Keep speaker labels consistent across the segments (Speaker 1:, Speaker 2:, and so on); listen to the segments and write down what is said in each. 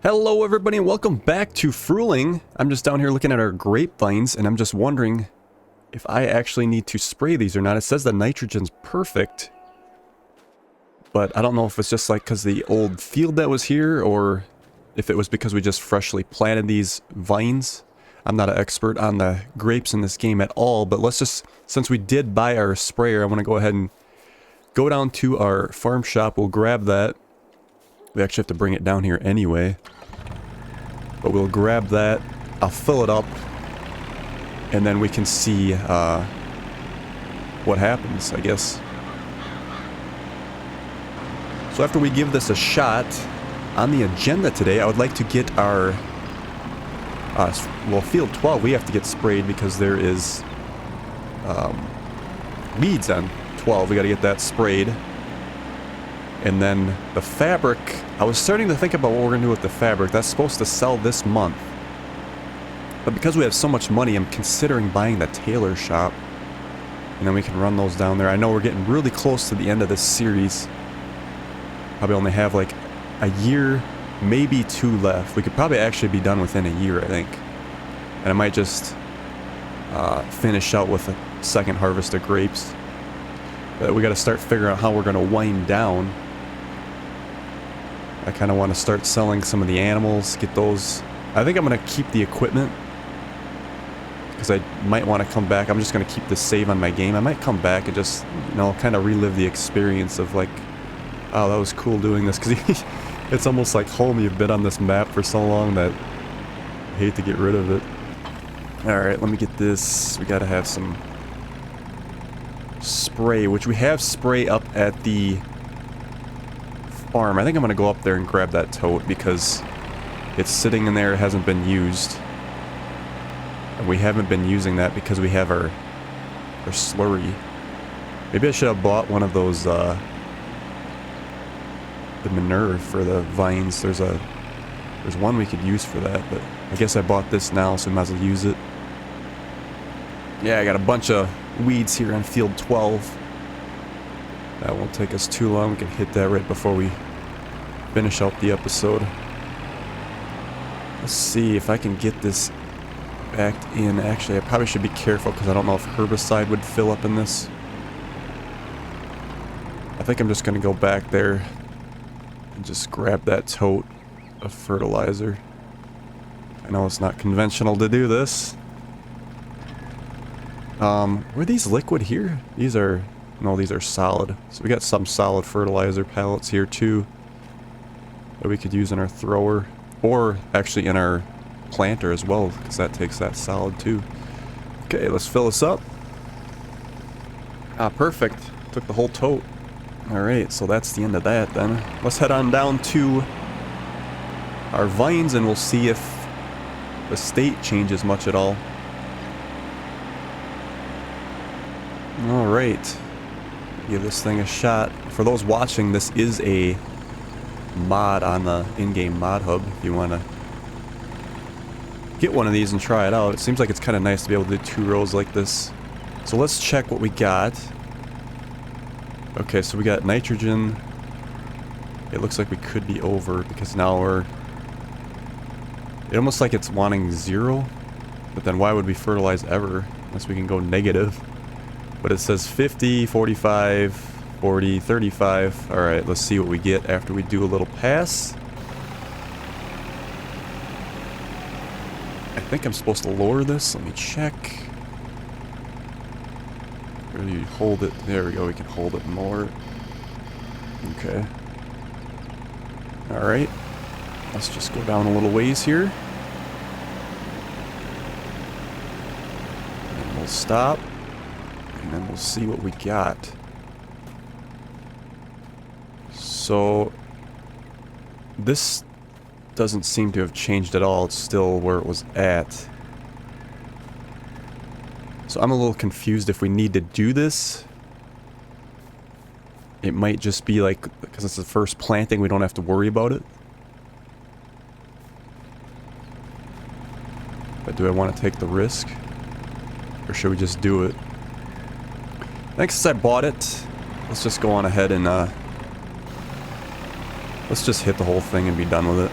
Speaker 1: Hello everybody and welcome back to Frühling. I'm just down here looking at our grapevines and I'm just wondering if I actually need to spray these or not. It says the nitrogen's perfect, but I don't know if it's just like because the old field that was here or if it was because we just freshly planted these vines. I'm not an expert on the grapes in this game at all, but let's just, since we did buy our sprayer, I want to go ahead and go down to our farm shop. We'll grab that. We actually have to bring it down here anyway. But we'll grab that. I'll fill it up. And then we can see what happens, I guess. So after we give this a shot, on the agenda today, I would like to get our... well, field 12 we have to get sprayed because there is weeds on 12. We got to get that sprayed. And then the fabric, I was starting to think about what we're going to do with the fabric. That's supposed to sell this month. But because we have so much money, I'm considering buying the tailor shop. And then we can run those down there. I know we're getting really close to the end of this series. Probably only have like a year, maybe 2 left. We could probably actually be done within a year, I think. And I might just finish out with a second harvest of grapes. But we got to start figuring out how we're going to wind down. I kind of want to start selling some of the animals, get those. I think I'm going to keep the equipment because I might want to come back. I'm just going to keep this save on my game. I might come back and just, you know, kind of relive the experience of like, oh, that was cool doing this, because it's almost like home. You've been on this map for so long that I hate to get rid of it. Alright, let me get this. We got to have some spray, which we have spray up at the farm. I think I'm going to go up there and grab that tote because it's sitting in there, it hasn't been used. And we haven't been using that because we have our slurry. Maybe I should have bought one of those, the manure for the vines. There's one we could use for that, but I guess I bought this now, so I might as well use it. Yeah, I got a bunch of weeds here on field 12. That won't take us too long. We can hit that right before we finish out the episode. Let's see if I can get this backed in. Actually, I probably should be careful because I don't know if herbicide would fill up in this. I think I'm just going to go back there and just grab that tote of fertilizer. I know it's not conventional to do this. Were these liquid here? These are... no, these are solid. So we got some solid fertilizer pellets here too that we could use in our thrower, or actually in our planter as well, because that takes that solid too. Okay, let's fill this up. Ah, perfect. Took the whole tote. Alright, so that's the end of that then. Let's head on down to our vines and we'll see if the state changes much at all. Alright. Give this thing a shot. For those watching, this is a mod on the in-game mod hub if you want to get one of these and try it out. It seems like it's kind of nice to be able to do 2 rows like this. So let's check what we got. Okay, so we got nitrogen. It looks like we could be over because now we're... it almost like it's wanting 0. But then why would we fertilize ever unless we can go negative? But it says 50, 45, 40, 35. Alright, let's see what we get after we do a little pass. I think I'm supposed to lower this. Let me check. Where do you hold it? There we go, we can hold it more. Okay. Alright. Let's just go down a little ways here. And we'll stop. And then we'll see what we got. So this doesn't seem to have changed at all. It's still where it was at. So I'm a little confused if we need to do this. It might just be like, because it's the first planting, we don't have to worry about it. But do I want to take the risk? Or should we just do it? I think since I bought it, let's just go on ahead and let's just hit the whole thing and be done with it.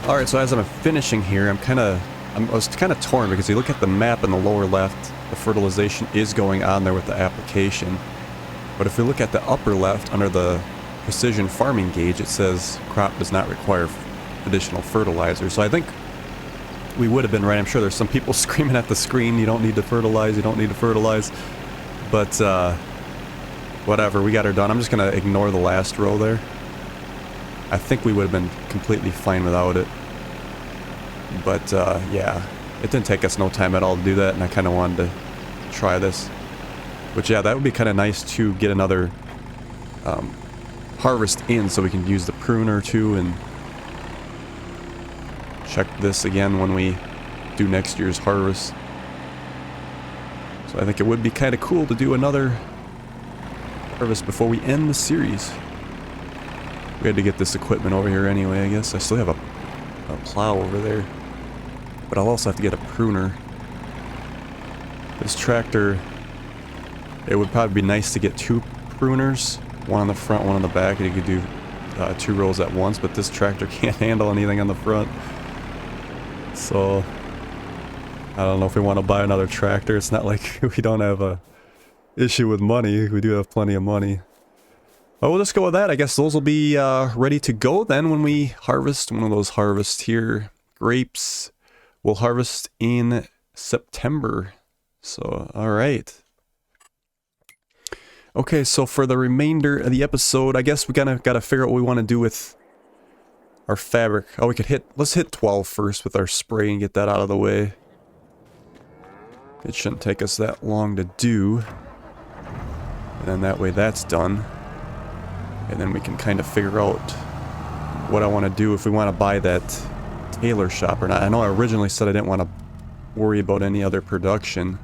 Speaker 1: Alright, so as I'm finishing here, I was kind of torn because you look at the map in the lower left, the fertilization is going on there with the application. But if you look at the upper left under the precision farming gauge, it says crop does not require additional fertilizer. So I think we would have been right. I'm sure there's some people screaming at the screen, you don't need to fertilize, you don't need to fertilize. But whatever, we got her done. I'm just going to ignore the last row there. I think we would have been completely fine without it. But yeah, it didn't take us no time at all to do that, and I kind of wanted to try this. But yeah, that would be kind of nice to get another harvest in so we can use the pruner too, and check this again when we do next year's harvest. So I think it would be kind of cool to do another harvest before we end the series. We had to get this equipment over here anyway, I guess. I still have a plow over there. But I'll also have to get a pruner. This tractor, it would probably be nice to get 2 pruners. One on the front, one on the back, and you could do 2 rows at once, but this tractor can't handle anything on the front. So, I don't know if we want to buy another tractor. It's not like we don't have a issue with money. We do have plenty of money. Well, we'll just go with that. I guess those will be ready to go then when we harvest one of those harvests here. Grapes we'll harvest in September. So, alright. Okay, so for the remainder of the episode, I guess we gotta figure out what we want to do with our fabric. Oh, we could let's hit 12 first with our spray and get that out of the way. It shouldn't take us that long to do. And then that way that's done. And then we can kind of figure out what I want to do, if we want to buy that tailor shop or not. I know I originally said I didn't want to worry about any other production.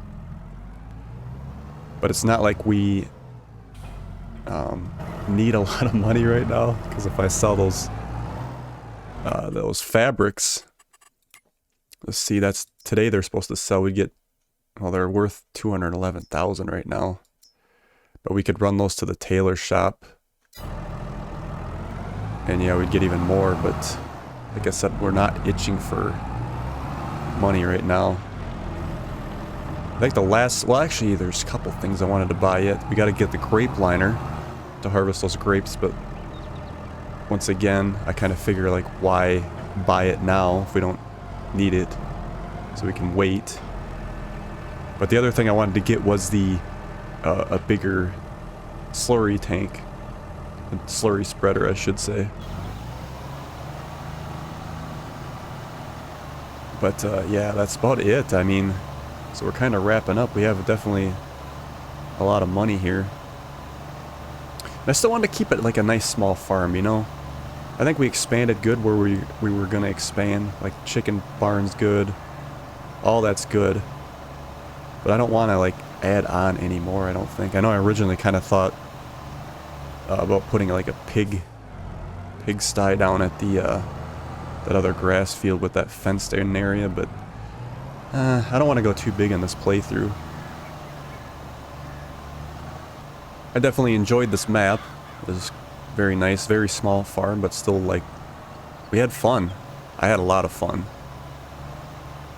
Speaker 1: But it's not like we need a lot of money right now. Because if I sell those fabrics, let's see, that's today they're supposed to sell. We get, well, they're worth 211,000 right now. But we could run those to the tailor shop. And yeah, we'd get even more, but like I said, we're not itching for money right now. I think the last, well actually there's a couple things I wanted to buy yet. We got to get the grape liner to harvest those grapes, but once again, I kind of figure like why buy it now if we don't need it, so we can wait. But the other thing I wanted to get was the a bigger slurry tank. Slurry spreader, I should say. But yeah, that's about it. I mean, so we're kind of wrapping up. We have definitely a lot of money here. And I still want to keep it like a nice small farm, you know? I think we expanded good where we were going to expand. Like chicken barn's good. All that's good. But I don't want to like add on anymore, I don't think. I know I originally kind of thought about putting like a pigsty down at the that other grass field with that fenced in area, but I don't want to go too big on this playthrough. I definitely enjoyed this map. It was very nice, very small farm, but still like we had fun. I had a lot of fun.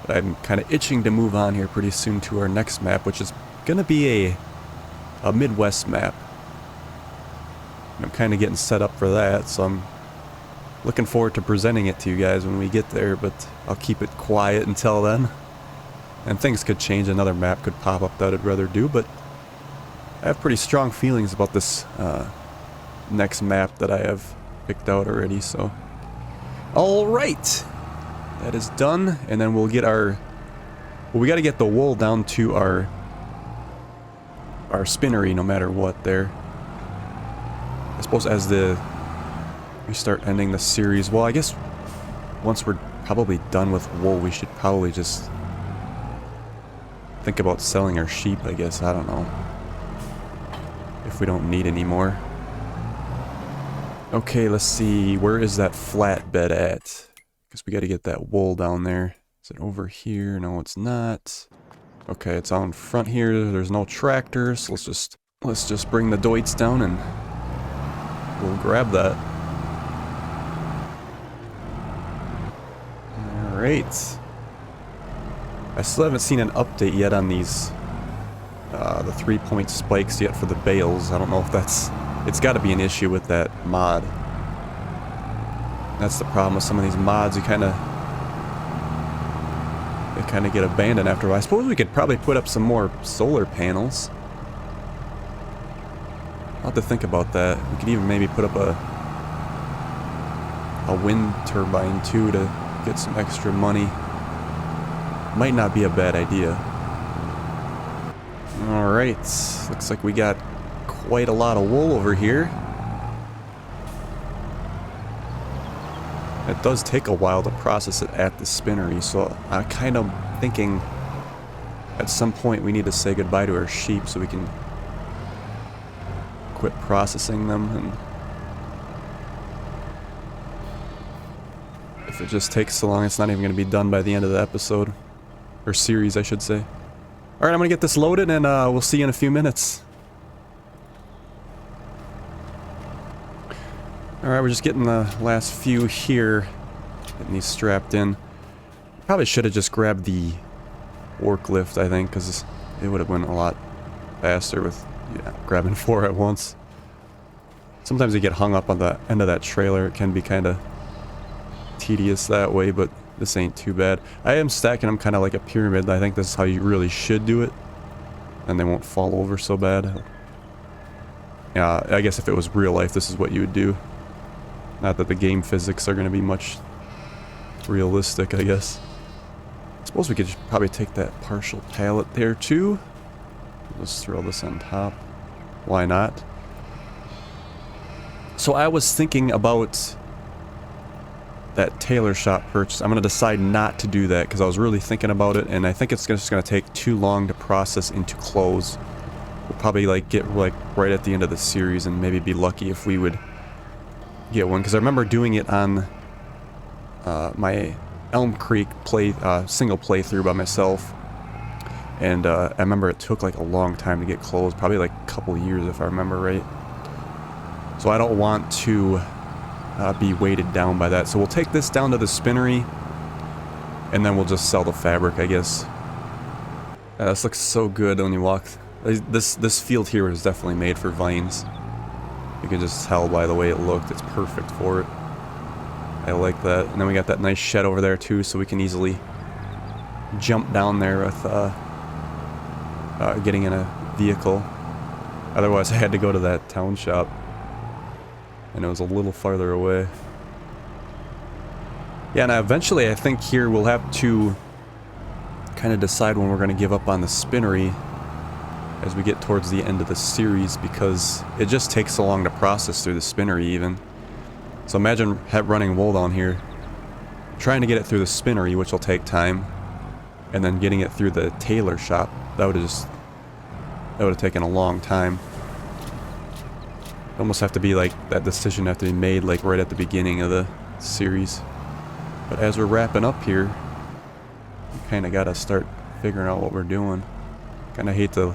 Speaker 1: But I'm kind of itching to move on here pretty soon to our next map, which is gonna be a Midwest map. I'm kind of getting set up for that, so I'm looking forward to presenting it to you guys when we get there, but I'll keep it quiet until then. And things could change, another map could pop up that I'd rather do, but I have pretty strong feelings about this next map that I have picked out already, so. Alright! That is done, and then we'll get our... Well, we gotta get the wool down to our spinnery no matter what there. I suppose as we start ending the series, well, I guess once we're probably done with wool, we should probably just think about selling our sheep, I guess. I don't know. If we don't need any more. Okay, let's see. Where is that flatbed at? Because we got to get that wool down there. Is it over here? No, it's not. Okay, it's out in front here. There's no tractor, so let's just bring the doits down and we'll grab that. Alright. I still haven't seen an update yet on these, the 3-point spikes yet for the bales. I don't know if that's... It's got to be an issue with that mod. That's the problem with some of these mods. They kind of get abandoned after a while. I suppose we could probably put up some more solar panels. I'll have to think about that. We could even maybe put up a wind turbine too to get some extra money. Might not be a bad idea. Alright, looks like we got quite a lot of wool over here. It does take a while to process it at the spinnery, so I'm kind of thinking at some point we need to say goodbye to our sheep so we can quit processing them. And if it just takes so long, it's not even going to be done by the end of the episode. Or series, I should say. Alright, I'm going to get this loaded and we'll see you in a few minutes. Alright, we're just getting the last few here. Getting these strapped in. Probably should have just grabbed the forklift, I think, because it would have went a lot faster with grabbing 4 at once. Sometimes you get hung up on the end of that trailer. It can be kind of tedious that way, but this ain't too bad. I am stacking them kind of like a pyramid. I think this is how you really should do it. And they won't fall over so bad. Yeah, I guess if it was real life, this is what you would do. Not that the game physics are going to be much realistic, I guess. I suppose we could just probably take that partial pallet there too. Let's throw this on top. Why not? So I was thinking about that tailor shop purchase. I'm going to decide not to do that because I was really thinking about it, and I think it's just going to take too long to process into clothes. We'll probably like get like right at the end of the series and maybe be lucky if we would get one, because I remember doing it on my Elm Creek single playthrough by myself, and I remember it took like a long time to get clothes, probably like a couple of years if I remember right. So I don't want to be weighted down by that. So we'll take this down to the spinnery, and then we'll just sell the fabric, I guess. This looks so good when you walk. This field here is definitely made for vines. You can just tell by the way it looked. It's perfect for it. I like that. And then we got that nice shed over there too, so we can easily jump down there with getting in a vehicle. Otherwise I had to go to that town shop, and it was a little farther away. Yeah, and eventually I think here we'll have to kind of decide when we're going to give up on the spinnery as we get towards the end of the series, because it just takes so long to process through the spinnery even. So imagine running wool down here, trying to get it through the spinnery, which will take time, and then getting it through the tailor shop. That would have taken a long time. Almost have to be like, that decision have to be made like right at the beginning of the series. But as we're wrapping up here, we kind of got to start figuring out what we're doing. Kind of hate to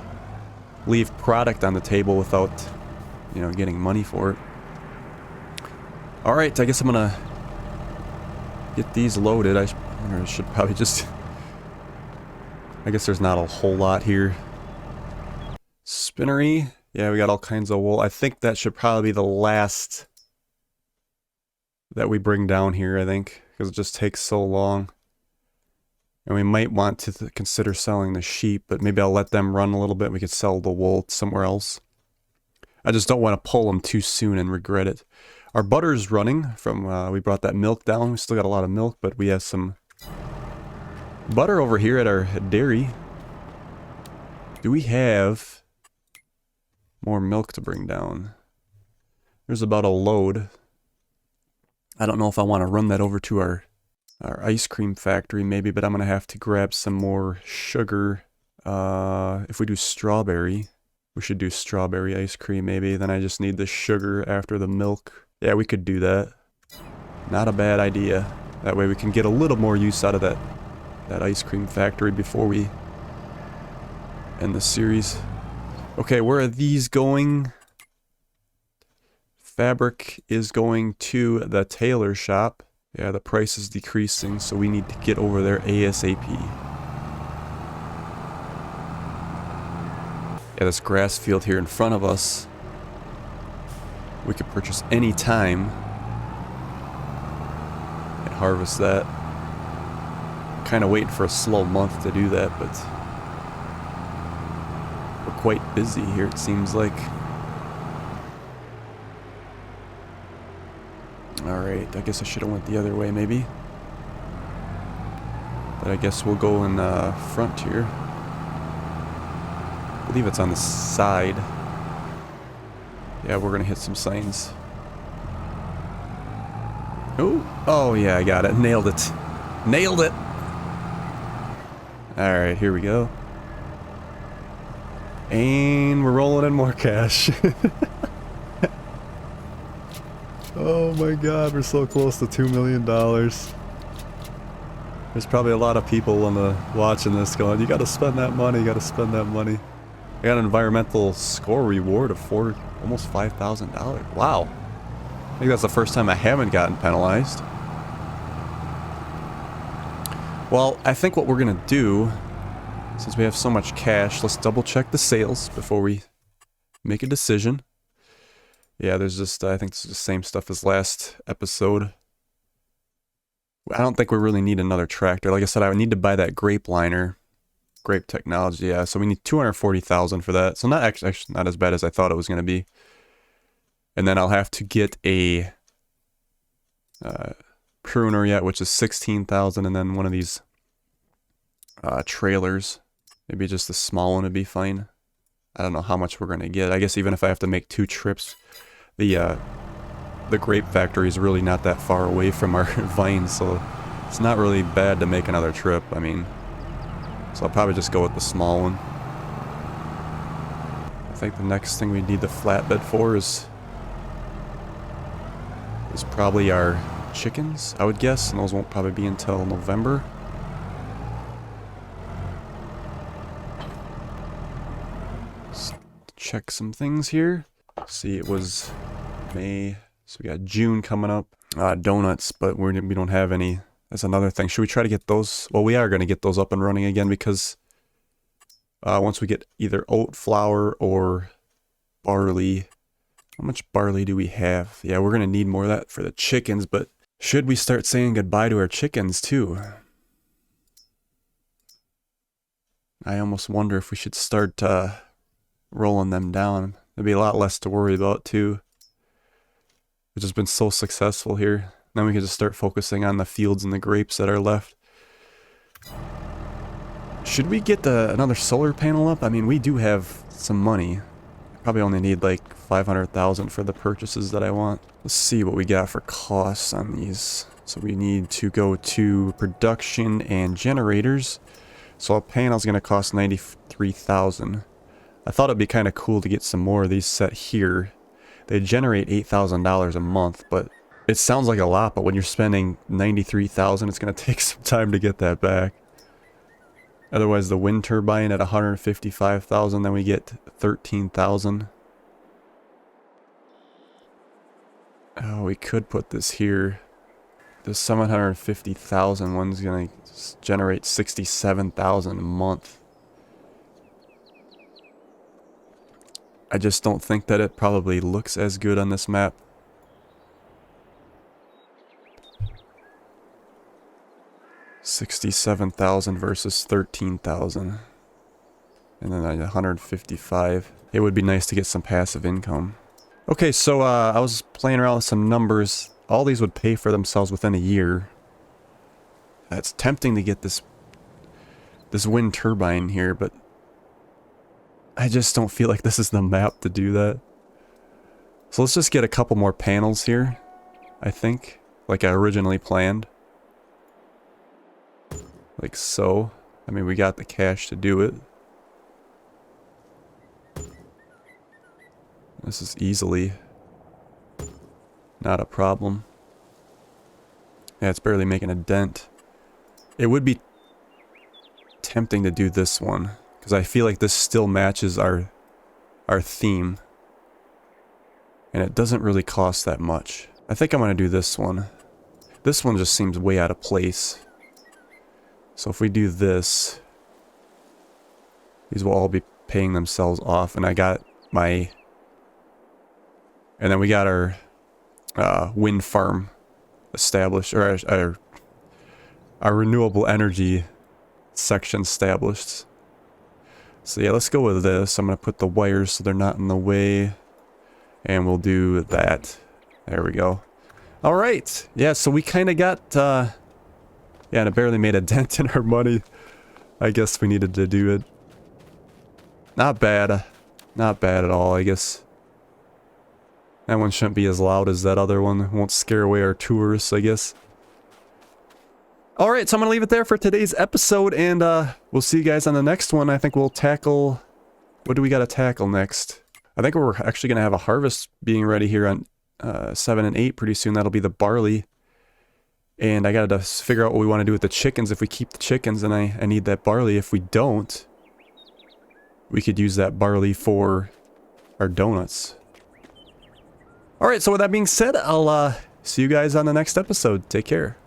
Speaker 1: leave product on the table without, you know, getting money for it. Alright, I guess I'm gonna get these loaded. I should probably just... I guess there's not a whole lot here. Spinnery. Yeah, we got all kinds of wool. I think that should probably be the last that we bring down here, I think, because it just takes so long. And we might want to consider selling the sheep, but maybe I'll let them run a little bit. We could sell the wool somewhere else. I just don't want to pull them too soon and regret it. Our butter's running from, we brought that milk down. We still got a lot of milk, but we have some butter over here at our dairy. Do we have more milk to bring down? There's about a load. I don't know if I want to run that over to our ice cream factory maybe, but I'm going to have to grab some more sugar. If we do strawberry, we should do strawberry ice cream maybe. Then I just need the sugar after the milk. Yeah, we could do that. Not a bad idea. That way we can get a little more use out of that ice cream factory before we end the series. Okay, where are these going? Fabric is going to the tailor shop. Yeah, the price is decreasing, so we need to get over there ASAP. Yeah, this grass field here in front of us, we could purchase any time and harvest that. Kind of waiting for a slow month to do that, but we're quite busy here, it seems like. Alright, I guess I should have went the other way maybe. But I guess we'll go in front here. I believe it's on the side. Yeah, we're gonna hit some signs. Oh yeah, I got it. Nailed it. Nailed it! Alright, here we go. And we're rolling in more cash. Oh my god, we're so close to $2 million. There's probably a lot of people watching this going, you gotta spend that money, you gotta spend that money. I got an environmental score reward of almost $5,000. Wow. I think that's the first time I haven't gotten penalized. Well, I think what we're gonna do, since we have so much cash, let's double check the sales before we make a decision. Yeah, there's just, I think it's the same stuff as last episode. I don't think we really need another tractor. Like I said, I would need to buy that grape liner. Grape technology, yeah. So we need $240,000 for that. So not actually not as bad as I thought it was going to be. And then I'll have to get a pruner yet, which is $16,000, and then one of these trailers. Maybe just a small one would be fine. I don't know how much we're going to get. I guess even if I have to make 2 trips, the grape factory is really not that far away from our vines, so it's not really bad to make another trip. I mean, so I'll probably just go with the small one. I think the next thing we need the flatbed for is probably our chickens, I would guess, and those won't probably be until November. Let's check some things here. See, it was May, so we got June coming up. Donuts, but we don't have any. That's another thing. Should we try to get those? Well, we are going to get those up and running again because once we get either oat flour or barley. How much barley do we have? Yeah, we're going to need more of that for the chickens, but should we start saying goodbye to our chickens too? I almost wonder if we should start rolling them down. There'd be a lot less to worry about too. We've just been so successful here. Then we can just start focusing on the fields and the grapes that are left. Should we get another solar panel up? I mean, we do have some money. Probably only need like $500,000 for the purchases that I want. Let's see what we got for costs on these. So we need to go to production and generators. So a panel's going to cost $93,000. I thought it'd be kind of cool to get some more of these set here. They generate $8,000 a month, but it sounds like a lot, but when you're spending $93,000, it's going to take some time to get that back. Otherwise, the wind turbine at $155,000, then we get $13,000. Oh, we could put this here. The $750,000 one's going to generate $67,000 a month. I just don't think that it probably looks as good on this map. $67,000 versus $13,000. And then 155. It would be nice to get some passive income. Okay, so I was playing around with some numbers. All these would pay for themselves within a year. It's tempting to get this wind turbine here, but I just don't feel like this is the map to do that. So let's just get a couple more panels here, I think, like I originally planned. Like so. I mean, we got the cash to do it. This is easily not a problem. Yeah, it's barely making a dent. It would be tempting to do this one, because I feel like this still matches our theme. And it doesn't really cost that much. I think I'm going to do this one. This one just seems way out of place. So if we do this, these will all be paying themselves off. And I got my... And then we got our wind farm established, or our renewable energy section established. So yeah, let's go with this. I'm going to put the wires so they're not in the way. And we'll do that. There we go. Alright. Yeah, so we kind of got... yeah, and it barely made a dent in our money. I guess we needed to do it. Not bad. Not bad at all, I guess. That one shouldn't be as loud as that other one. Won't scare away our tourists, I guess. Alright, so I'm going to leave it there for today's episode, and we'll see you guys on the next one. I think we'll tackle... What do we got to tackle next? I think we're actually going to have a harvest being ready here on 7 and 8 pretty soon. That'll be the barley. And I got to figure out what we want to do with the chickens. If we keep the chickens, then I need that barley. If we don't, we could use that barley for our donuts. Alright, so with that being said, I'll see you guys on the next episode. Take care.